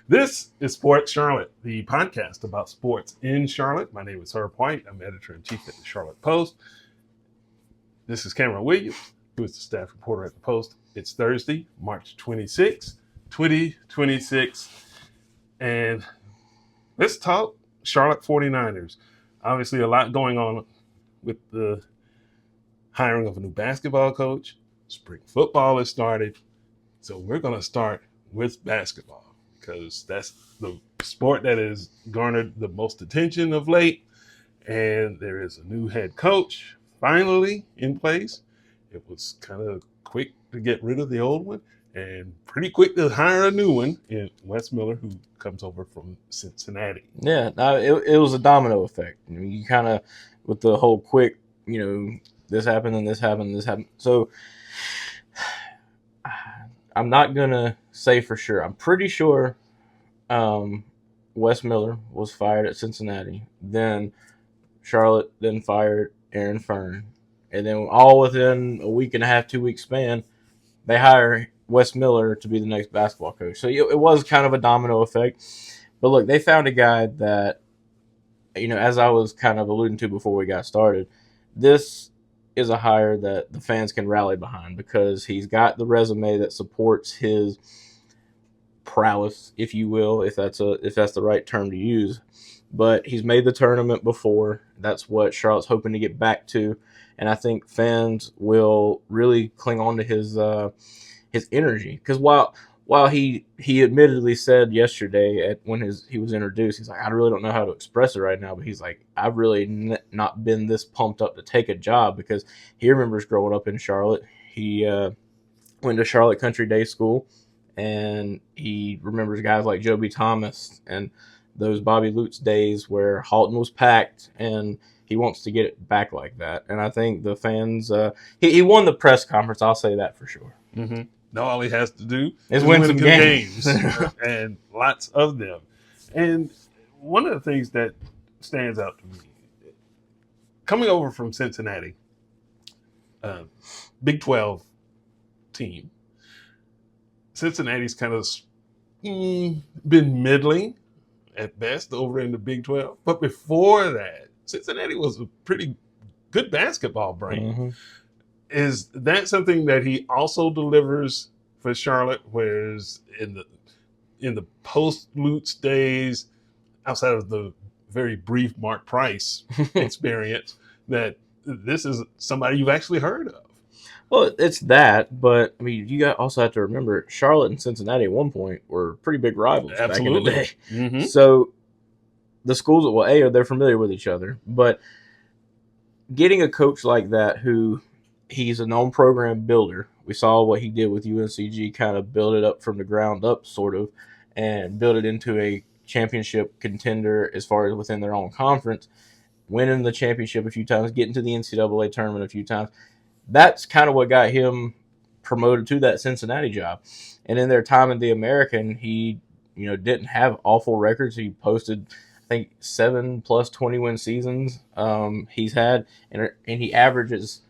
This is Sports Charlotte, the podcast about sports in Charlotte. My name is Herb White. I'm editor-in-chief at the Charlotte Post. This is Cameron Williams, who is the staff reporter at the Post. It's Thursday, March 26, 2026. And let's talk Charlotte 49ers. Obviously, a lot going on with the hiring of a new basketball coach. Spring football has started. So we're going to start with basketball because that's the sport that has garnered the most attention of late. And there is a new head coach finally in place. It was kind of quick to get rid of the old one and pretty quick to hire a new one in Wes Miller, who comes over from Cincinnati. Yeah, it was a domino effect. You kind of, with the whole quick, this happened and this happened and this happened. So I'm not going to say for sure. I'm pretty sure Wes Miller was fired at Cincinnati. Then Charlotte then fired Aaron Fern. And then all within a week and a half, 2 week span, they hire Wes Miller to be the next basketball coach. So it was kind of a domino effect. But look, they found a guy that, as I was kind of alluding to before we got started, this is a hire that the fans can rally behind because he's got the resume that supports his prowess, if you will, if that's the right term to use. But he's made the tournament before. That's what Charlotte's hoping to get back to, and I think fans will really cling on to his energy. Because while he admittedly said yesterday when he was introduced, he's like, I really don't know how to express it right now, but he's like, I've really not been this pumped up to take a job because he remembers growing up in Charlotte. He went to Charlotte Country Day School, and he remembers guys like Joby Thomas and those Bobby Lutz days where Halton was packed, and he wants to get it back like that. And I think the fans, he won the press conference, I'll say that for sure. Mm-hmm. Now all he has to do is win some games. And lots of them. And one of the things that stands out to me, coming over from Cincinnati, Big 12 team, Cincinnati's kind of been middling at best over in the Big 12. But before that, Cincinnati was a pretty good basketball brand. Mm-hmm. Is that something that he also delivers for Charlotte? Whereas in the post-Lutz days, outside of the very brief Mark Price experience, that this is somebody you've actually heard of? Well, it's that, but I mean, you also have to remember Charlotte and Cincinnati at one point were pretty big rivals. Absolutely. Back in the day. Mm-hmm. So the schools, they're familiar with each other, but getting a coach like that who he's a known program builder. We saw what he did with UNCG, kind of build it up from the ground up, sort of, and build it into a championship contender as far as within their own conference, winning the championship a few times, getting to the NCAA tournament a few times. That's kind of what got him promoted to that Cincinnati job. And in their time in the American, he, didn't have awful records. He posted, I think, 7+ 20-win seasons he's had, and he averages,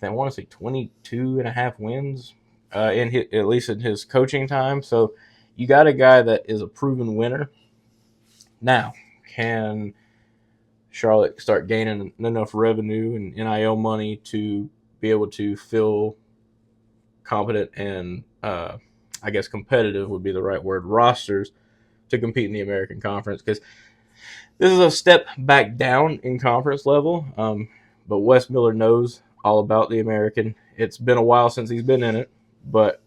I want to say 22.5 wins at least in his coaching time. So you got a guy that is a proven winner. Now, can Charlotte start gaining enough revenue and NIL money to be able to fill competent and competitive would be the right word, rosters to compete in the American Conference? Because this is a step back down in conference level, but Wes Miller knows all about the American. It's been a while since he's been in it, but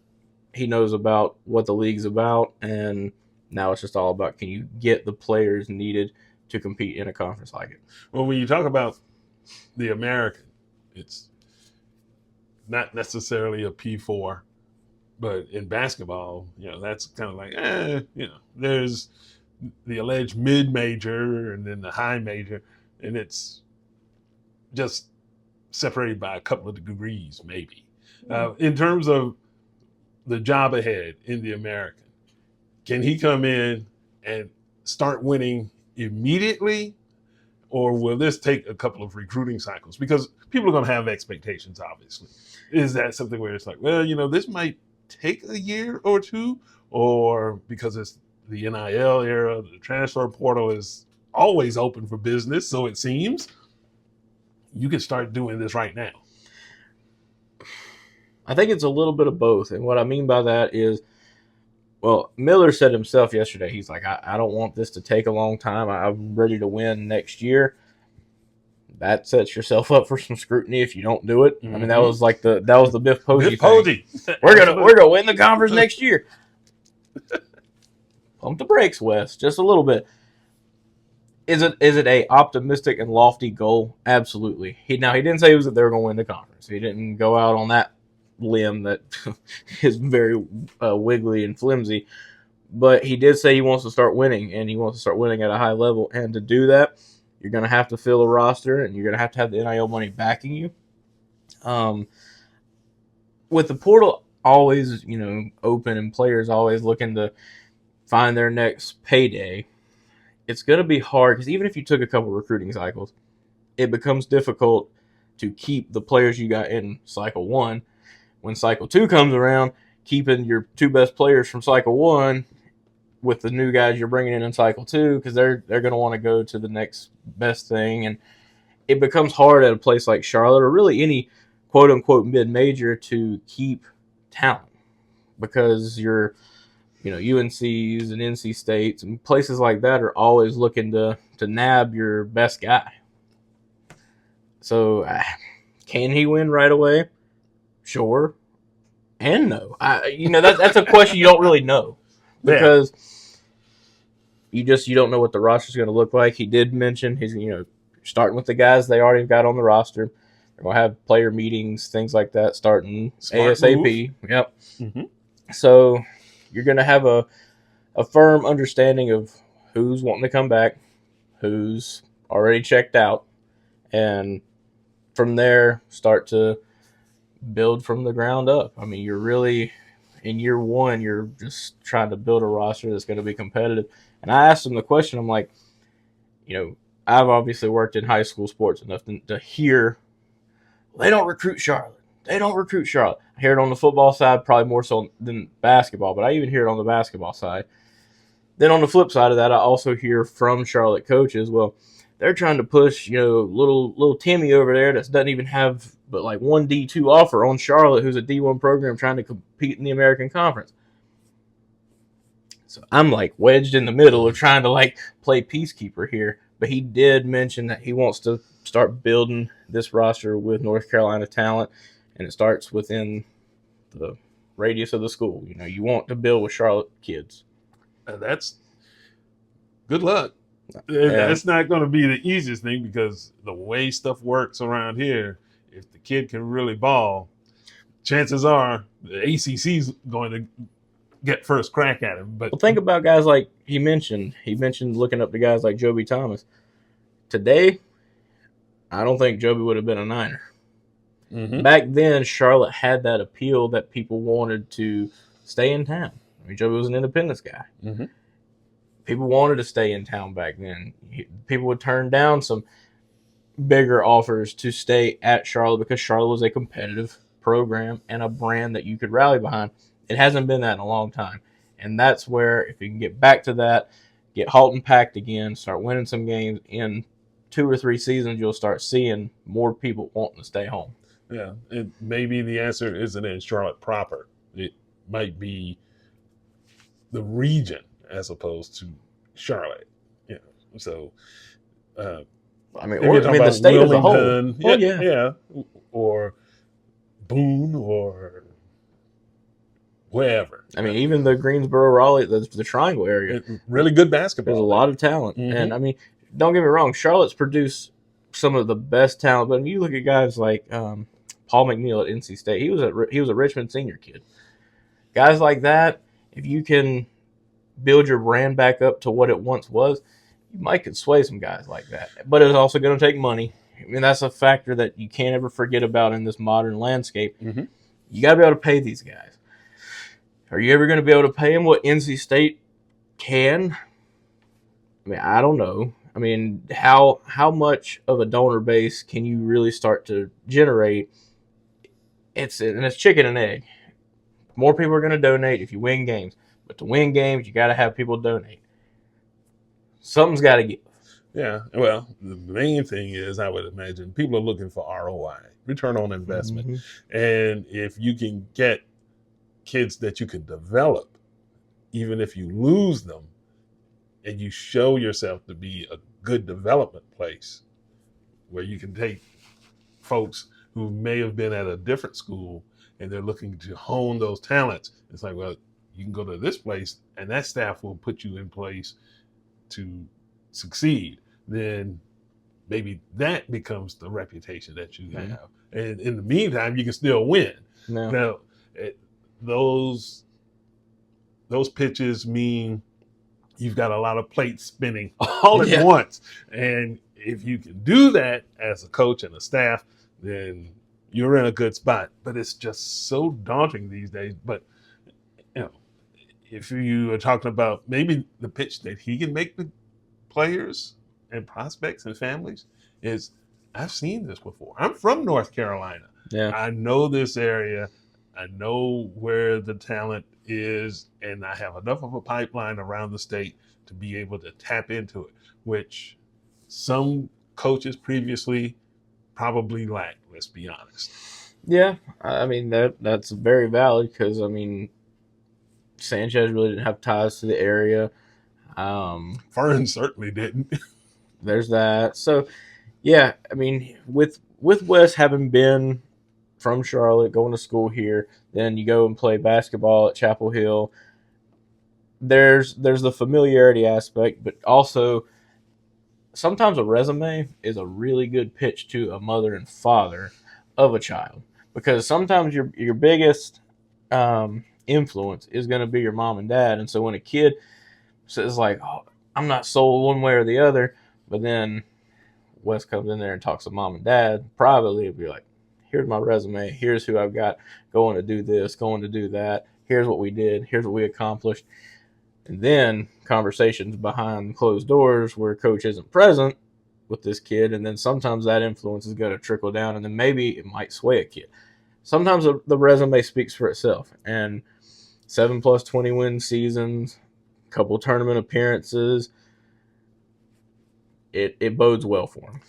he knows about what the league's about, and now it's just all about, can you get the players needed to compete in a conference like it? Well, when you talk about the American, it's not necessarily a P4, but in basketball, that's kind of like, there's the alleged mid-major and then the high major, and it's just separated by a couple of degrees, maybe. In terms of the job ahead in the American, can he come in and start winning immediately, or will this take a couple of recruiting cycles? Because people are going to have expectations, obviously. Is that something where it's like, well, this might take a year or two, or because it's the NIL era, the transfer portal is always open for business. So it seems you can start doing this right now. I think it's a little bit of both. And what I mean by that is, well, Miller said himself yesterday, he's like, I don't want this to take a long time. I'm ready to win next year. That sets yourself up for some scrutiny if you don't do it. I mean, that was like the Biff Poggi thing. We're gonna win the conference next year. Pump the brakes, Wes, just a little bit. Is it a optimistic and lofty goal? Absolutely. He didn't say they were going to win the conference. He didn't go out on that limb that is very wiggly and flimsy. But he did say he wants to start winning, and he wants to start winning at a high level. And to do that, you're going to have to fill a roster, and you're going to have the NIL money backing you. With the portal always, open and players always looking to find their next payday, it's going to be hard because even if you took a couple recruiting cycles, it becomes difficult to keep the players you got in cycle 1. When cycle 2 comes around, keeping your 2 best players from cycle 1 with the new guys you're bringing in cycle 2, because they're going to want to go to the next best thing. And it becomes hard at a place like Charlotte or really any quote-unquote mid-major to keep talent because you're UNCs and NC States and places like that are always looking to nab your best guy. So can he win right away? Sure. And no. That's a question you don't really know because you don't know what the roster is going to look like. He did mention he's starting with the guys they already got on the roster. They're going to have player meetings, things like that, starting Smart ASAP. Move. Yep. Mm-hmm. So you're going to have a firm understanding of who's wanting to come back, who's already checked out, and from there start to build from the ground up. I mean, you're really, in year 1, you're just trying to build a roster that's going to be competitive. And I asked him the question, I'm like, I've obviously worked in high school sports enough to hear, they don't recruit Charlotte. They don't recruit Charlotte. I hear it on the football side, probably more so than basketball, but I even hear it on the basketball side. Then on the flip side of that, I also hear from Charlotte coaches, well, they're trying to push, little Timmy over there that doesn't even have but like one D2 offer on Charlotte, who's a D1 program trying to compete in the American Conference. So I'm like wedged in the middle of trying to play peacekeeper here. But he did mention that he wants to start building this roster with North Carolina talent, and it starts within the radius of the school. You want to build with Charlotte kids. That's good luck. That's not going to be the easiest thing because the way stuff works around here, if the kid can really ball, chances are the ACC's going to get first crack at him. But think about guys like he mentioned looking up to guys like Joby Thomas. Today, I don't think Joby would have been a Niner. Mm-hmm. Back then, Charlotte had that appeal that people wanted to stay in town. I mean, Joby was an Independence guy. Mm-hmm. People wanted to stay in town back then. People would turn down some bigger offers to stay at Charlotte because Charlotte was a competitive program and a brand that you could rally behind. It hasn't been that in a long time. And that's where, if you can get back to that, get halt and packed again, start winning some games in 2 or 3 seasons, you'll start seeing more people wanting to stay home. Yeah, and maybe the answer isn't in Charlotte proper. It might be the region as opposed to Charlotte. So the state as a whole. Yeah, or Boone or wherever. I mean, even the Greensboro, Raleigh, the Triangle area, really good basketball. There's a lot of talent, and I mean, don't get me wrong, Charlotte's produced some of the best talent. But when you look at guys like Paul McNeil at NC State, he was a Richmond senior kid. Guys like that, if you can build your brand back up to what it once was, you might could sway some guys like that. But it's also going to take money. I mean, that's a factor that you can't ever forget about in this modern landscape. Mm-hmm. You got to be able to pay these guys. Are you ever going to be able to pay them what NC State can? I mean, I don't know. I mean, how much of a donor base can you really start to generate? It's chicken and egg. More people are going to donate if you win games. But to win games, you got to have people donate. Something's got to give. Yeah, well, the main thing is, I would imagine people are looking for ROI, return on investment. Mm-hmm. And if you can get kids that you can develop, even if you lose them, and you show yourself to be a good development place where you can take folks who may have been at a different school and they're looking to hone those talents. It's like, well, you can go to this place and that staff will put you in place to succeed. Then maybe that becomes the reputation that you have. Mm-hmm. And in the meantime, you can still win. No. Now, those pitches mean you've got a lot of plates spinning all at once. And if you can do that as a coach and a staff, then you're in a good spot. But it's just so daunting these days. But, if you are talking about maybe the pitch that he can make the players and prospects and families is, I've seen this before. I'm from North Carolina. Yeah. I know this area. I know where the talent is, and I have enough of a pipeline around the state to be able to tap into it, which some coaches previously probably lacked, let's be honest. Yeah, I mean, that's very valid because, I mean, Sanchez really didn't have ties to the area. Fern certainly didn't. There's that. So, yeah, I mean, with Wes having been from Charlotte, going to school here, then you go and play basketball at Chapel Hill. There's the familiarity aspect, but also sometimes a resume is a really good pitch to a mother and father of a child, because sometimes your biggest influence is going to be your mom and dad. And so when a kid says like, oh, I'm not sold one way or the other, but then Wes comes in there and talks to mom and dad privately, it'd be like, here's my resume, here's who I've got going to do this, going to do that, here's what we did, here's what we accomplished. And then conversations behind closed doors where coach isn't present with this kid, and then sometimes that influence is going to trickle down, and then maybe it might sway a kid. Sometimes the resume speaks for itself, and 7+ 20 win seasons, couple tournament appearances, it bodes well for him.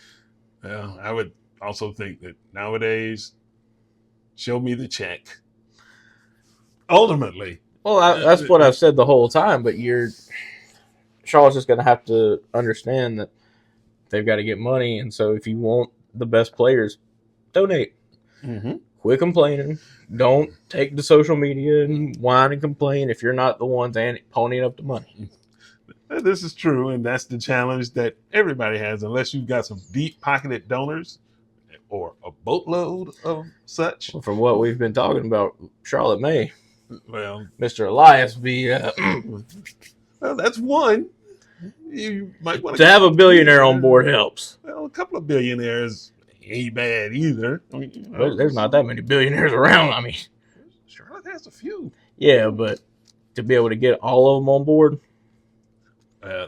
Well, I would also think that nowadays, show me the check. Ultimately. Well, that's what I've said the whole time, but Charlotte's just going to have to understand that they've got to get money, and so if you want the best players, donate. Mm-hmm. Quit complaining. Don't take to social media and whine and complain if you're not the ones ponying up the money. This is true, and that's the challenge that everybody has, unless you've got some deep-pocketed donors or a boatload of such. Well, from what we've been talking about, Charlotte may. Well, Mr. Elias be... well, that's one. You might want to have a billionaire on board helps. Well, a couple of billionaires ain't bad either. I mean, there's not that many billionaires around. I mean, Charlotte has a few. Yeah, but to be able to get all of them on board,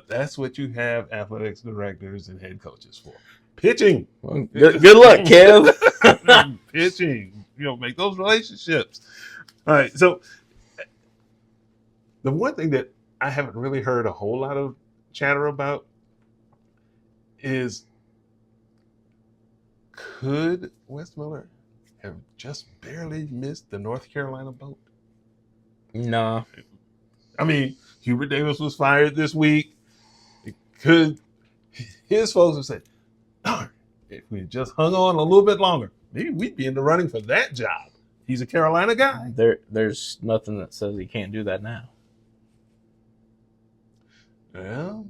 that's what you have athletics directors and head coaches for. Pitching. Well, good luck, Kev. Pitching. Make those relationships. All right. So the one thing that I haven't really heard a whole lot of chatter about is, could Wes Miller have just barely missed the North Carolina boat? No. I mean, Hubert Davis was fired this week. His folks have said, darn, if we just hung on a little bit longer, maybe we'd be in the running for that job. He's a Carolina guy. There's nothing that says he can't do that now. Well,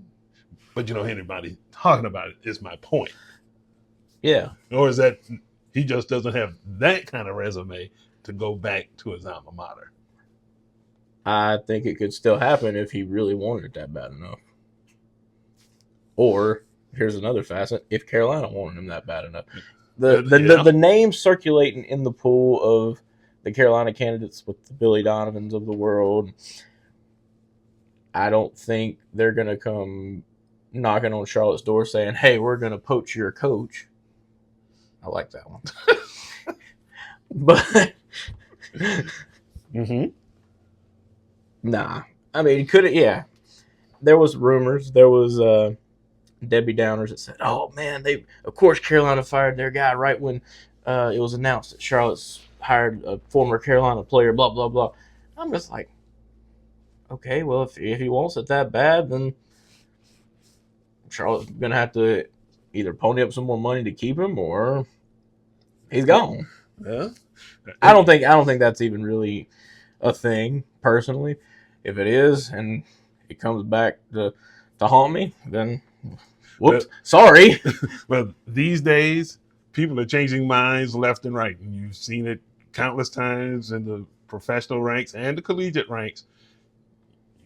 but anybody talking about it is my point. Yeah. Or is that he just doesn't have that kind of resume to go back to his alma mater? I think it could still happen if he really wanted it that bad enough. Or, here's another facet, if Carolina wanted him that bad enough. The names circulating in the pool of the Carolina candidates with the Billy Donovans of the world, I don't think they're going to come knocking on Charlotte's door saying, hey, we're going to poach your coach. I like that one. But, mm-hmm. nah. I mean, could it? Yeah, there was rumors. There was Debbie Downers that said, "Oh man, of course Carolina fired their guy right when it was announced that Charlotte's hired a former Carolina player." Blah blah blah. I'm just like, okay, well if he wants it that bad, then Charlotte's gonna have to either pony up some more money to keep him, or he's gone. Yeah. I don't think that's even really a thing personally. If it is, and it comes back to haunt me, then whoops, sorry. But these days, people are changing minds left and right, and you've seen it countless times in the professional ranks and the collegiate ranks.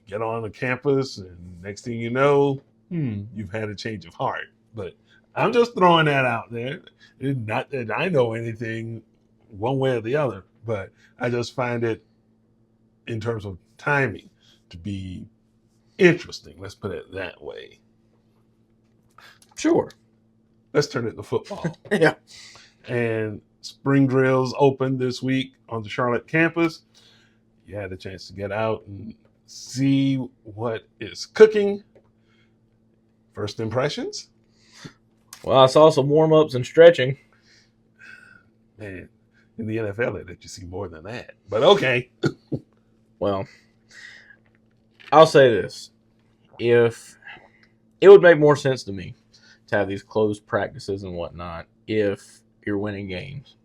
You get on the campus, and next thing you know, you've had a change of heart. But I'm just throwing that out there. Not that I know anything one way or the other, but I just find it, in terms of timing, to be interesting. Let's put it that way. Sure. Let's turn it to football. Yeah. And spring drills opened this week on the Charlotte campus. You had a chance to get out and see what is cooking. First impressions? Well, I saw some warm-ups and stretching. Man, in the NFL, they let you see more than that. But okay. Well, I'll say this. If it would make more sense to me to have these closed practices and whatnot if you're winning games.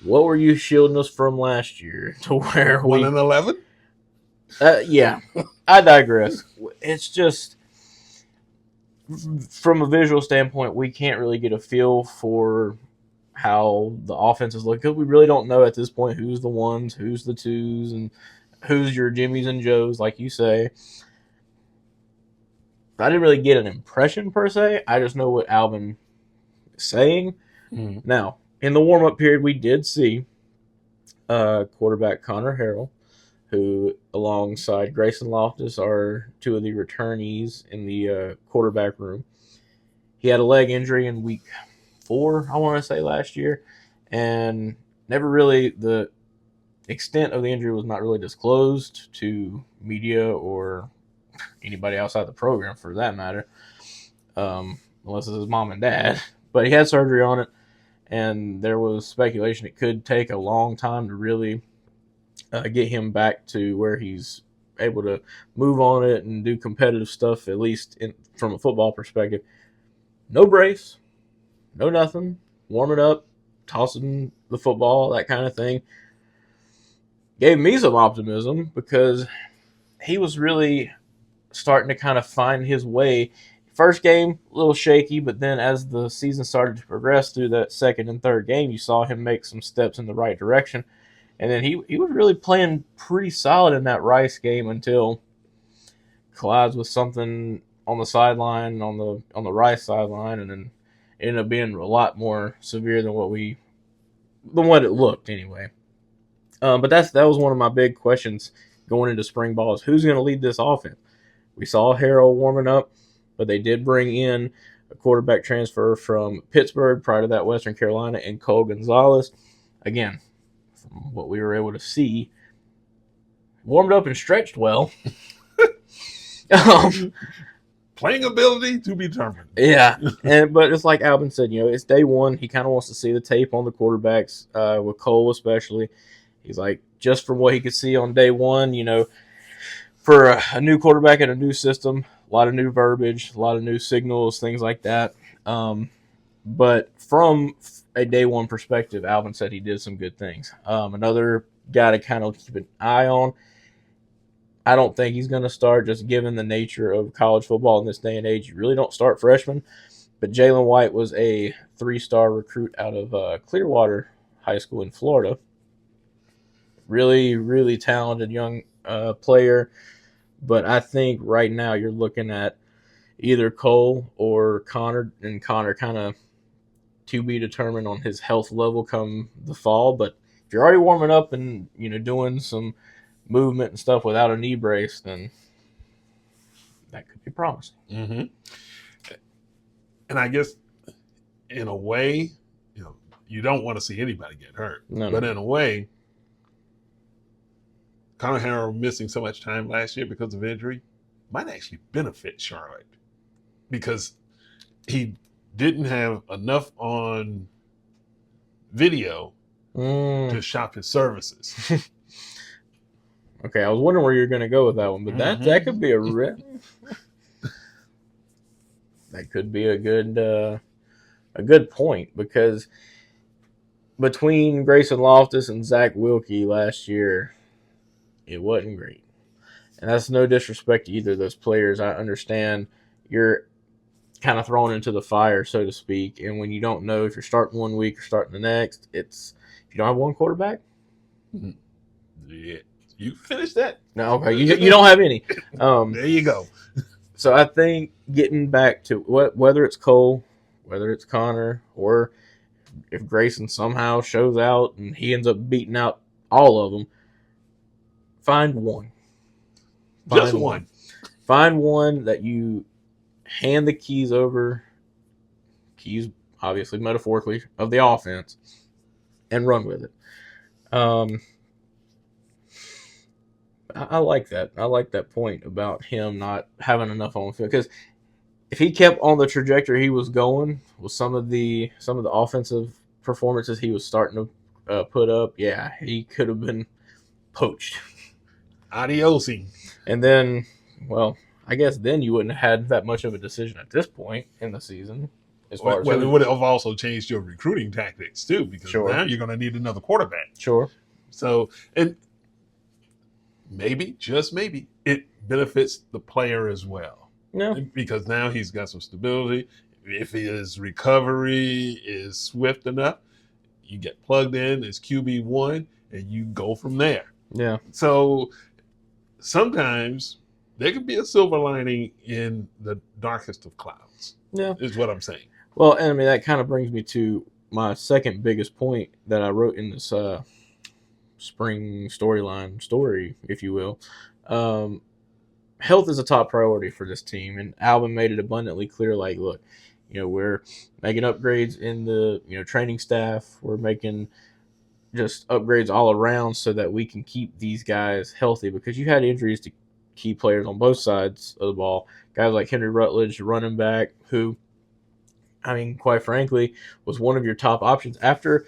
What were you shielding us from last year to where 1-11? Yeah, I digress. It's just, from a visual standpoint, we can't really get a feel for how the offenses look, because we really don't know at this point who's the ones, who's the twos, and who's your Jimmies and Joes, like you say. I didn't really get an impression per se. I just know what Albin is saying. Mm. Now, in the warm-up period, we did see quarterback Connor Harrell, who, alongside Grayson Loftus, are two of the returnees in the quarterback room. He had a leg injury in week 4, I want to say, last year, and never really, the extent of the injury was not really disclosed to media or anybody outside the program, for that matter, unless it's his mom and dad. But he had surgery on it, and there was speculation it could take a long time to really get him back to where he's able to move on it and do competitive stuff, at least from a football perspective. No brace, no nothing, warming up, tossing the football, that kind of thing. Gave me some optimism because he was really starting to kind of find his way. First game, a little shaky, but then as the season started to progress through that second and third game, you saw him make some steps in the right direction. And then he was really playing pretty solid in that Rice game until collides with something on the sideline, on the Rice sideline, and then it ended up being a lot more severe than what it looked anyway. But that was one of my big questions going into spring ball, is who's going to lead this offense. We saw Harrell warming up, but they did bring in a quarterback transfer from Pittsburgh, prior to that Western Carolina, and Cole Gonzalez. Again, from what we were able to see, warmed up and stretched well. Playing ability to be determined. Yeah, but it's like Albin said, it's day one. He kind of wants to see the tape on the quarterbacks, with Cole especially. He's like, just from what he could see on day one, for a new quarterback in a new system, a lot of new verbiage, a lot of new signals, things like that. But from a day one perspective, Albin said he did some good things. Another guy to kind of keep an eye on, I don't think he's going to start, just given the nature of college football in this day and age. You really don't start freshmen. But Jalen White was a 3-star recruit out of Clearwater High School in Florida. Really, really talented young player. But I think right now you're looking at either Cole or Connor, and Connor kind of to be determined on his health level come the fall. But if you're already warming up and doing some movement and stuff without a knee brace, then that could be promising. Mm-hmm. And I guess in a way, you don't want to see anybody get hurt. No. But in a way, Connor Harrell missing so much time last year because of injury might actually benefit Charlotte because he didn't have enough on video to shop his services. Okay, I was wondering where you're going to go with that one, but that could be that could be a good point, because between Grayson Loftus and Zach Wilkie last year, it wasn't great. And that's no disrespect to either of those players. I understand you're kind of thrown into the fire, so to speak, and when you don't know if you're starting one week or starting the next, if you don't have one quarterback. Yeah. You finished that? No, okay. You don't have any. There you go. So I think getting back to whether it's Cole, whether it's Connor, or if Grayson somehow shows out and he ends up beating out all of them, find one. Just one. Find one that you hand the keys over, keys obviously metaphorically, of the offense, and run with it. I like that. I like that point about him not having enough on the field, because if he kept on the trajectory he was going with some of the offensive performances he was starting to put up, yeah, he could have been poached. Adiosing. And then, well, I guess then you wouldn't have had that much of a decision at this point in the season. As far as it would have also changed your recruiting tactics too, because now you're going to need another quarterback. Sure. So, and maybe, just maybe, it benefits the player as well. Yeah. Because now he's got some stability. If his recovery is swift enough, you get plugged in as QB1 and you go from there. Yeah. So sometimes there could be a silver lining in the darkest of clouds. Yeah. Is what I'm saying. Well, and I mean, that kind of brings me to my second biggest point that I wrote in this spring story, if you will. Health is a top priority for this team, and Albin made it abundantly clear, like, look, we're making upgrades in the, training staff. We're making just upgrades all around so that we can keep these guys healthy, because you had injuries to key players on both sides of the ball. Guys like Henry Rutledge, running back, who, I mean, quite frankly, was one of your top options. After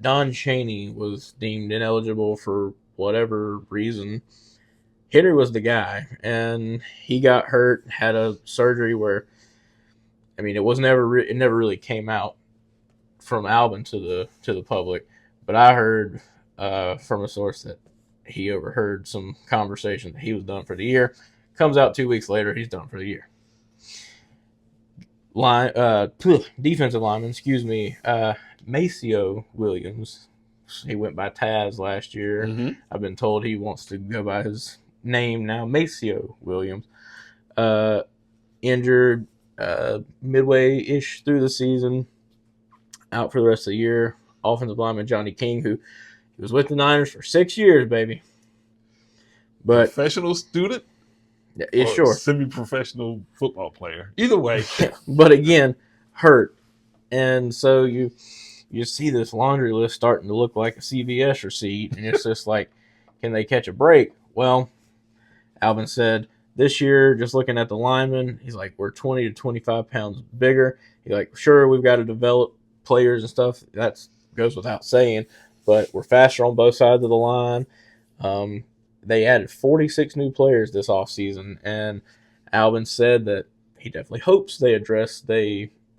Don Chaney was deemed ineligible for whatever reason, Henry was the guy, and he got hurt, had a surgery where, I mean, it never really came out from Albin to the public, but I heard from a source that he overheard some conversation that he was done for the year. Comes out 2 weeks later, he's done for the year. Defensive lineman, Maceo Williams. He went by Taz last year. Mm-hmm. I've been told he wants to go by his name now, Maceo Williams. Injured midway-ish through the season, out for the rest of the year. Offensive lineman Johnny King, who he was with the Niners for 6 years, baby. But professional student? Yeah, sure. Semi-professional football player. Either way. But again, hurt. And so you see this laundry list starting to look like a CVS receipt, and it's just like, can they catch a break? Well, Albin said this year, just looking at the linemen, he's like, we're 20 to 25 pounds bigger. He's like, sure, we've got to develop players and stuff. That goes without saying, but we're faster on both sides of the line. They added 46 new players this offseason, and Albin said that he definitely hopes that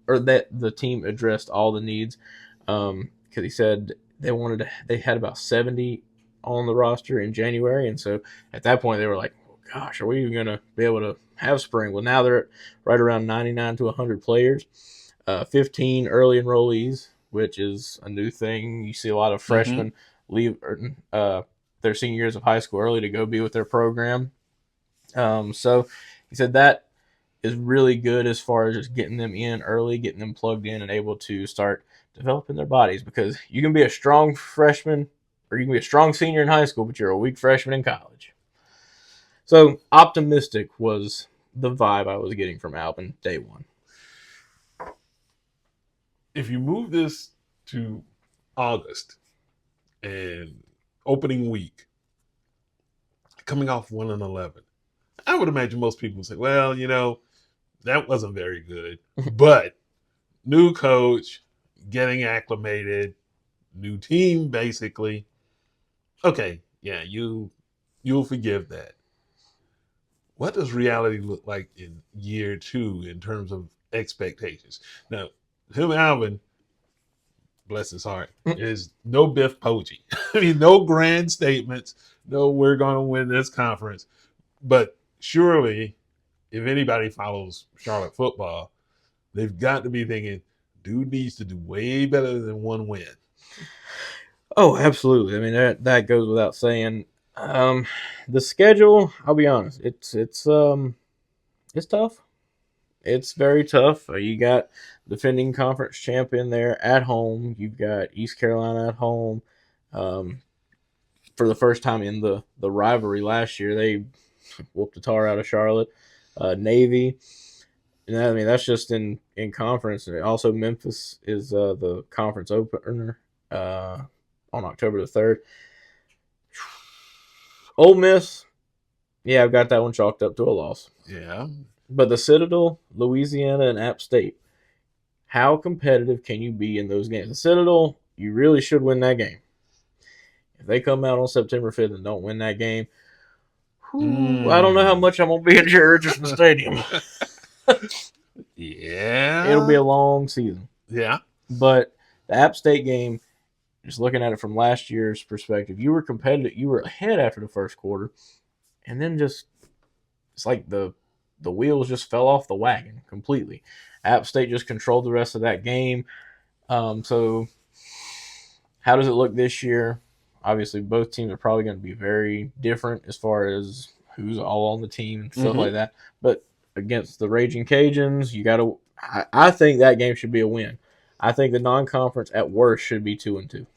the team addressed all the needs, because he said they had about 70 on the roster in January, and so at that point they were like, oh, gosh, are we even going to be able to have spring? Well, now they're right around 99 to 100 players, 15 early enrollees, which is a new thing. You see a lot of freshmen leave their senior years of high school early to go be with their program. So he said that is really good as far as just getting them in early, getting them plugged in and able to start developing their bodies, because you can be a strong freshman or you can be a strong senior in high school, but you're a weak freshman in college. So optimistic was the vibe I was getting from Albin day one. If you move this to August and opening week, coming off 1-11. I would imagine most people would say, well, that wasn't very good. But new coach, getting acclimated, new team, basically. Okay, yeah, you'll forgive that. What does reality look like in year 2 in terms of expectations? Now, Tim Albin, bless his heart, is no Biff Poggi. I mean, no grand statements. No, we're going to win this conference. But surely, if anybody follows Charlotte football, they've got to be thinking, dude needs to do way better than one win. Oh, absolutely. I mean, that goes without saying. The schedule, I'll be honest, it's tough. It's very tough. You got defending conference champion there at home. You've got East Carolina at home. For the first time in the rivalry last year, they whooped the tar out of Charlotte. Navy. And I mean, that's just in conference. And also, Memphis is the conference opener on October the 3rd. Ole Miss, yeah, I've got that one chalked up to a loss. Yeah. But the Citadel, Louisiana, and App State, how competitive can you be in those games? The Citadel, you really should win that game. If they come out on September 5th and don't win that game, I don't know how much I'm going to be at Jerry Richardson Stadium. Yeah. It'll be a long season. Yeah. But the App State game, just looking at it from last year's perspective, you were competitive. You were ahead after the first quarter, and then it's like the wheels just fell off the wagon completely. App State just controlled the rest of that game. So how does it look this year? Obviously, both teams are probably going to be very different as far as who's all on the team and stuff like that. But against the Raging Cajuns, you got to. I think that game should be a win. I think the non-conference at worst should be 2-2.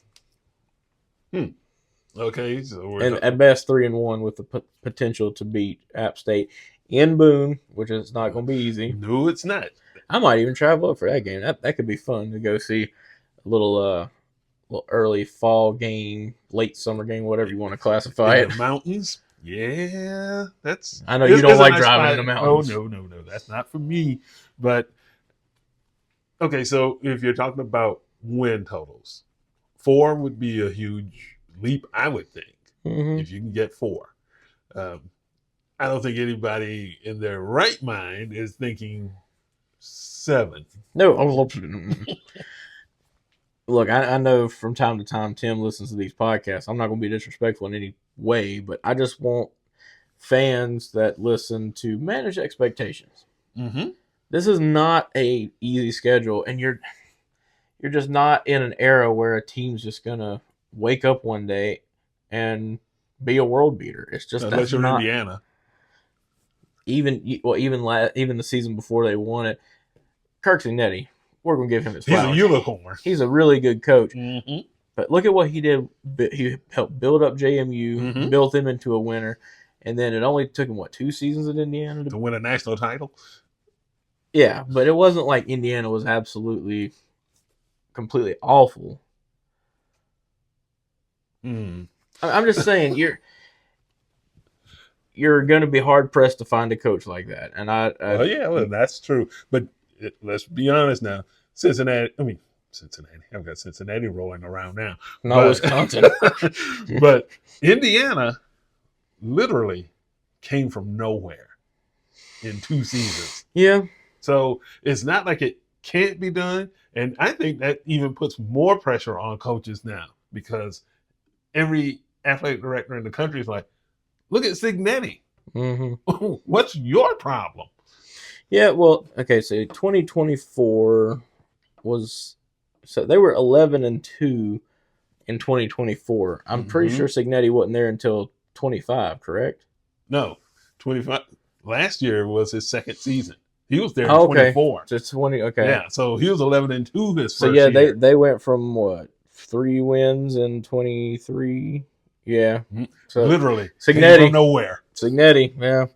Okay, so and at best 3-1 with the potential to beat App State in Boone, which is not going to be easy. No, it's not. I might even travel up for that game. That could be fun to go see a little early fall game, late summer game, whatever you want to classify it. The mountains. Yeah, that's. I know you don't like driving in the mountains. Oh no, that's not for me. But okay, so if you're talking about win totals, 4 would be a huge leap, I would think, if you can get 4. I don't think anybody in their right mind is thinking 7. No, look, I know from time to time Tim listens to these podcasts. I'm not going to be disrespectful in any way, but I just want fans that listen to manage expectations. This is not a easy schedule, and you're just not in an era where a team's just going to wake up one day and be a world beater. It's just unless you're not, Indiana. Even the season before they won it, Kirk Signetti, we're going to give him his flowers. He's a unicorn. He's a really good coach. But look at what he did. He helped build up JMU, built them into a winner, and then it only took him, 2 seasons at Indiana to win a national title? Yeah, but it wasn't like Indiana was absolutely, completely awful. I'm just saying, you're going to be hard-pressed to find a coach like that. And that's true. But let's be honest now. Cincinnati. I've got Cincinnati rolling around now. Not Wisconsin. But Indiana literally came from nowhere in 2 seasons. Yeah. So it's not like it can't be done. And I think that even puts more pressure on coaches now, because every athletic director in the country is like, look at Signetti. What's your problem? Yeah, well, okay, so 2024 so they were 11-2 in 2024. I'm pretty sure Signetti wasn't there until 25, correct? No, 25. Last year was his second season. He was there in 24. So 20, okay. Yeah, so he was 11-2 his first year. So they went from 3 wins in 23. Yeah. So literally. Signetti. From nowhere. Signetti, yeah.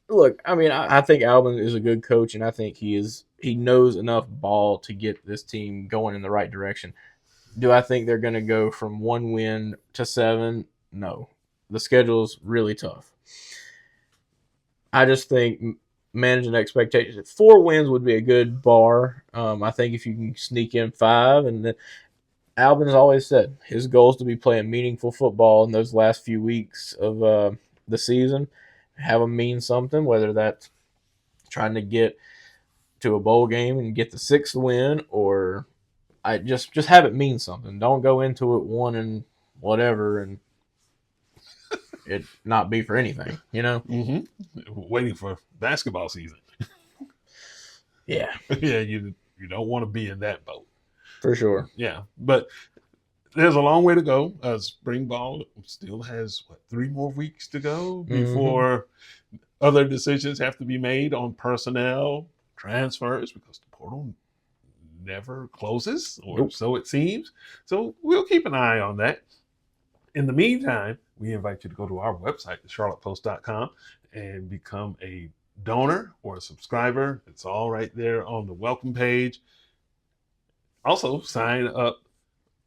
Look, I mean, I think Albin is a good coach, and I think he knows enough ball to get this team going in the right direction. Do I think they're going to go from 1 win to 7? No. The schedule's really tough. I just think managing expectations. 4 wins would be a good bar. I think if you can sneak in 5, and then Albin has always said his goal is to be playing meaningful football in those last few weeks of the season. Have them mean something, whether that's trying to get to a bowl game and get the 6th win, or I just have it mean something. Don't go into it 1 and whatever and it not be for anything, you know? Mm-hmm. Waiting for basketball season. Yeah, Yeah, you don't want to be in that boat. for sure. Yeah, but there's a long way to go. Spring ball still has 3 more weeks to go before other decisions have to be made on personnel transfers, because the portal never closes, or Nope. so it seems. So we'll keep an eye on that. In the meantime, we invite you to go to our website, charlottepost.com, and become a donor or a subscriber. It's all right there on the welcome page. Also, sign up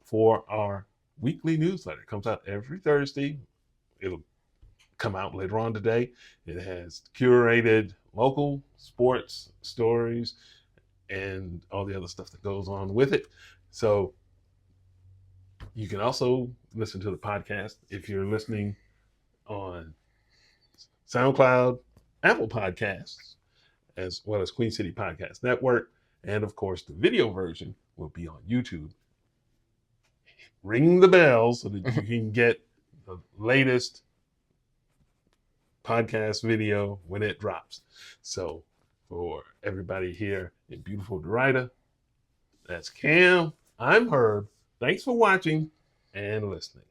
for our weekly newsletter. It comes out every Thursday. It'll come out later on today. It has curated local sports stories and all the other stuff that goes on with it. So you can also listen to the podcast if you're listening on SoundCloud, Apple Podcasts, as well as Queen City Podcast Network. And of course, the video version will be on YouTube. Ring the bell so that you can get the latest podcast video when it drops. So for everybody here in beautiful Derrida, that's Cam. I'm Herb. Thanks for watching and listening.